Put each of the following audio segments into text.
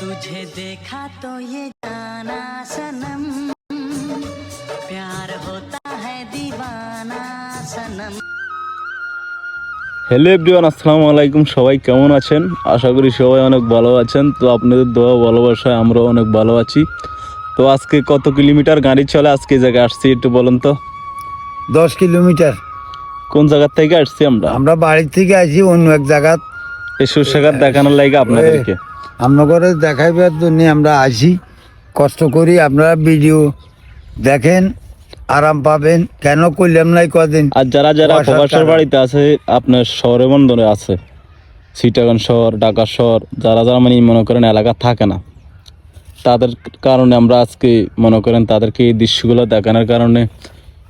तुझे देखा तो ये जाना सनम प्यार होता है दीवाना सनम। হ্যালো এভরিওয়ান, আসসালামু আলাইকুম। সবাই কেমন আছেন? আশা করি সবাই অনেক ভালো আছেন। তো আপনাদের দোয়া ভালোবাসায় আমরাও অনেক ভালো আছি। তো আজকে কত কিলোমিটার গাড়ি চলে আজকে এই জায়গায় আসছি একটু বলুন তো। 10 কিলোমিটার। কোন জায়গা থেকে আসছি আমরা? আমরা বাড়ি থেকে আসি অন্য এক জায়গা এই সুরসাগর দেখানোর লাগে আপনাদেরকে। আপনাদের দেখাইবার জন্য আমরা আসি, কষ্ট করি। আপনারা ভিডিও দেখেন, আরাম পাবেন। কেন করলাম নাই কদিন। আর যারা যারা প্রবাসের বাড়িতে আছে, আপনার শহরে বন্দরে আছে, চিটাগাং শহর, ঢাকা শহর, যারা যারা মানে মনে করেন এলাকা থাকে না, তাদের কারণে আমরা আজকে মনে করেন তাদেরকে এই দৃশ্যগুলো দেখানোর কারণে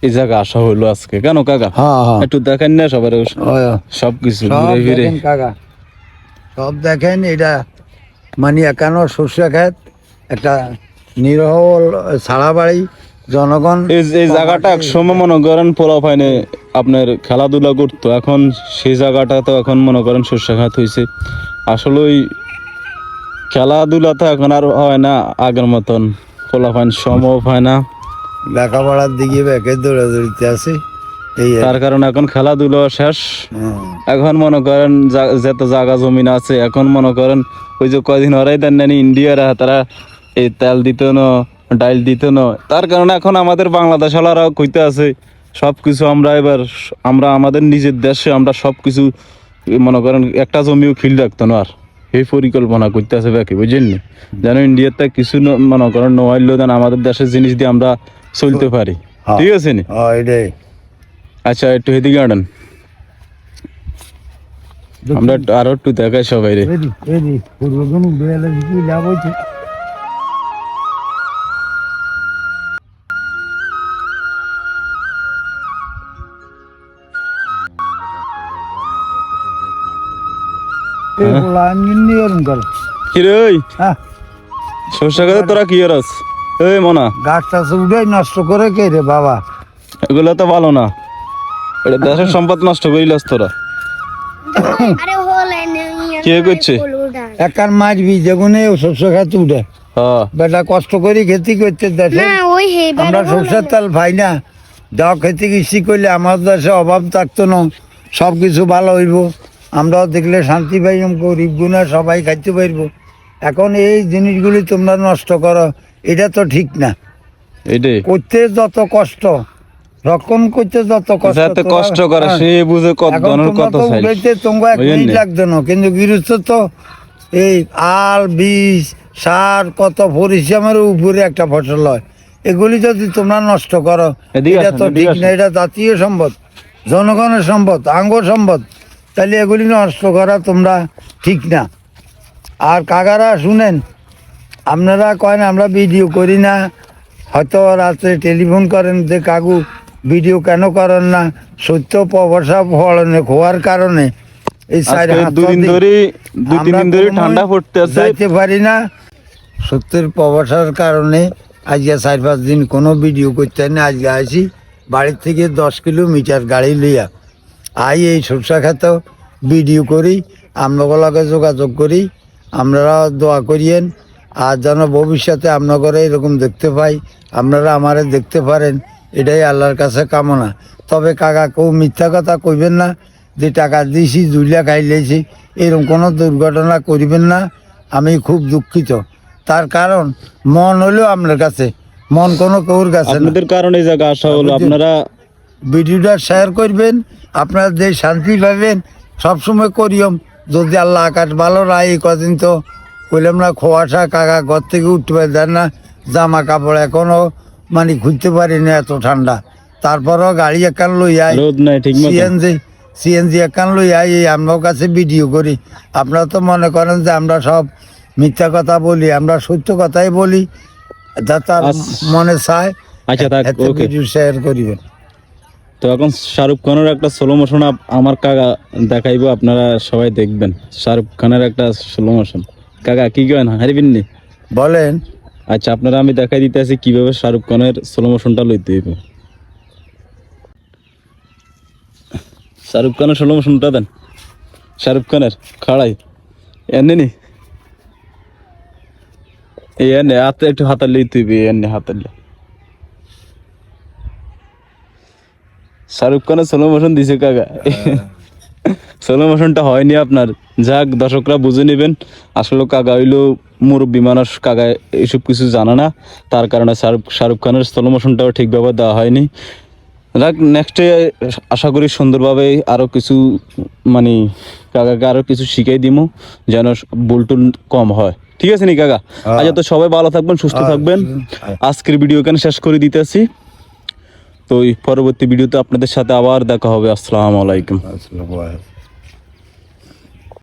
এই জায়গা আসা হইলো আজকে। কেন কাকা? একটু দেখেন না সবার সবকিছু ঘুরে ফিরে। কাকা সব দেখেন। এটা মানে একানো সর্ষে খেত, একটা নিরহ ছাড়া বাড়ি, জনগণ। এই জায়গাটা এক সময় মনে করেন পোলাপাইনে আপনার খেলাধুলা করতো, এখন সেই জায়গাটা তো এখন মনে করেন সর্ষেখাত হয়েছে। আসলে ওই খেলাধুলা তো এখন আর হয় না আগের মতন, পোলাপাইন সম্ভব হয় না, লেখাপড়ার দিকে ব্যাকে দৌড়াদৌড়িতে আছে। এই তার কারণে এখন খেলাধুলা শেষ। এখন মনে করেন যত জায়গা জমিন আছে, এখন মনে করেন ওই যে কয়দিন ওরাই দেন নানি ইন্ডিয়ারা, তারা এই তেল দিত না, ডাইল দিত না, তার কারণে এখন আমাদের বাংলাদেশ ওলারাও কইতে আছে সব কিছু আমরা এবার আমরা আমাদের নিজের দেশে আমরা সব কিছু মনে করেন একটা জমিও খিল রাখতো না, আর এই পরিকল্পনা করতে আছে বাকি, বুঝলেন নি? যেন ইন্ডিয়াতে কিছু মনে করেন নোয়াইলেও যেন আমাদের দেশের জিনিস দিয়ে আমরা চলতে পারি। ঠিক আছে নি? আচ্ছা, একটু এদিকে আনেন, আমরা আরো একটু দেখাই সবাই রে। সরষে গাছে তোরা কি করস? এই মনা গাছ টাছ উঠে নষ্ট করে কে রে বাবা? এগুলো তো ভালো না, এটা দেশের সম্পদ নষ্ট করিলাস তোরা। কে করছে? একার মারবি যেগুনে সরষে খাতে উঠে বেটা কষ্ট করি খেতি করতে দেশে। আমরা সরষের তেল পাই না, যাও খেতে কৃষি করলে আমার দেশে অভাব থাকতো না, সব কিছু ভালো হইব। আমরাও দেখলে শান্তি পাইম, গরিব গুণা সবাই খাইতে পারবো। এখন এই জিনিসগুলি তোমরা নষ্ট করো, এটা তো ঠিক না। করতে যত কষ্ট, রক্ষণ করতে যত কষ্ট করে সে বুঝে কত উঠাইতে তোমার 1 মিনিট লাগতো না, কিন্তু গৃহস্থ তো এই আল বীজ সার কত পরিশ্রমের উপরে একটা ফসল হয়, এগুলি যদি তোমরা নষ্ট করো এটা তো ঠিক না। এটা জাতীয় সম্পদ, জনগণের সম্পদ, আঙ্গ সম্পদ, তাহলে এগুলি নষ্ট করা তোমরা ঠিক না। আর কাকারা শুনেন, আপনারা কয়েন আমরা ভিডিও করি না, হয়তো রাত্রে টেলিফোন করেন যে কাকু ভিডিও কেন করেন না? সত্য প্রবাসা ফলনে খোয়ার কারণে এই ঠান্ডা পড়তে যাইতে পারি না। সত্যের প্রবাসার কারণে আজকে 4-5 দিন কোনো ভিডিও করতে না। আজকে আসি বাড়ির থেকে 10 কিলোমিটার গাড়ি লইয়া এই সরষা খেতেও ভিডিও করি, আপনাগুলোকে যোগাযোগ করি। আপনারা দোয়া করিয়েন, আর যেন ভবিষ্যতে আপনারা এরকম দেখতে পাই, আপনারা আমারে দেখতে পারেন, এটাই আল্লাহর কাছে কামনা। তবে কাকা কেউ মিথ্যা কথা কইবেন না যে টাকা দিয়েছি জুলিয়া খাইলেছি, এরকম কোনো দুর্ঘটনা করিবেন না। আমি খুব দুঃখিত, তার কারণ মন হলেও আপনার কাছে, মন কোনো কেউর কাছে আপনাদের কারণে এই জায়গা আসা হলো। আপনারা ভিডিওটা শেয়ার করবেন, আপনারা যে শান্তি পাবেন সবসময় করিও। যদি আল্লাহ আকাশ ভালো রায়, এই কদিন তো কইলাম না খোয়াশা, কাকা ঘর থেকে উঠতে পারে দেন না, জামা কাপড় এখনো মানে খুঁজতে পারি না, এত ঠান্ডা। তারপরও গাড়ি একান লই আই, সিএনজি একান লই আই, এই আমার কাছে ভিডিও করি। আপনারা তো মনে করেন যে আমরা সব মিথ্যা কথা বলি, আমরা সত্য কথাই বলি, যা তার মনে চায় ভিডিও শেয়ার করিবেন। তো এখন শাহরুখ খানের একটা স্লো মোশন আমার কাকা দেখাইবো, আপনারা সবাই দেখবেন। শাহরুখ খানের একটা স্লো মোশন। কাকা কি কেন হারিবেননি বলেন? আচ্ছা, আপনারা আমি দেখাই দিতে আছি কিভাবে শাহরুখ খানের স্লো মোশনটা লইতে হইবে। শাহরুখ খানের স্লো মোশনটা দেন, শাহরুখ খানের খাড়াই এনে নি এই এনে হাতে একটু হাতালেই তুই এনে হাতালে শাহরুখ খানের স্লো মোশন দিছে কাকা স্লো মোশনটা হয়নি আপনার। যাক দর্শকরা বুঝে নেবেন, আসলে কাকা হইলো মুরব্বী মানুষ, কাকা এসব কিছু জানে না, তার কারণে শাহরুখ খানের স্লো মোশনটাও ঠিকভাবে দেওয়া হয়নি। যাক নেক্সটে আশা করি সুন্দরভাবে আরো কিছু মানে কাকাকে আরো কিছু শিখাই দিমু যেন ভুলটুল কম হয়। ঠিক আছে নি কাকা? আচ্ছা, তো সবাই ভালো থাকবেন, সুস্থ থাকবেন। আজকের ভিডিও এখানে শেষ করে দিতেছি। তো এই পরবর্তী ভিডিওতে আপনাদের সাথে আবার দেখা হবে। আসসালামু আলাইকুম। আসসালামু আলাইকুম।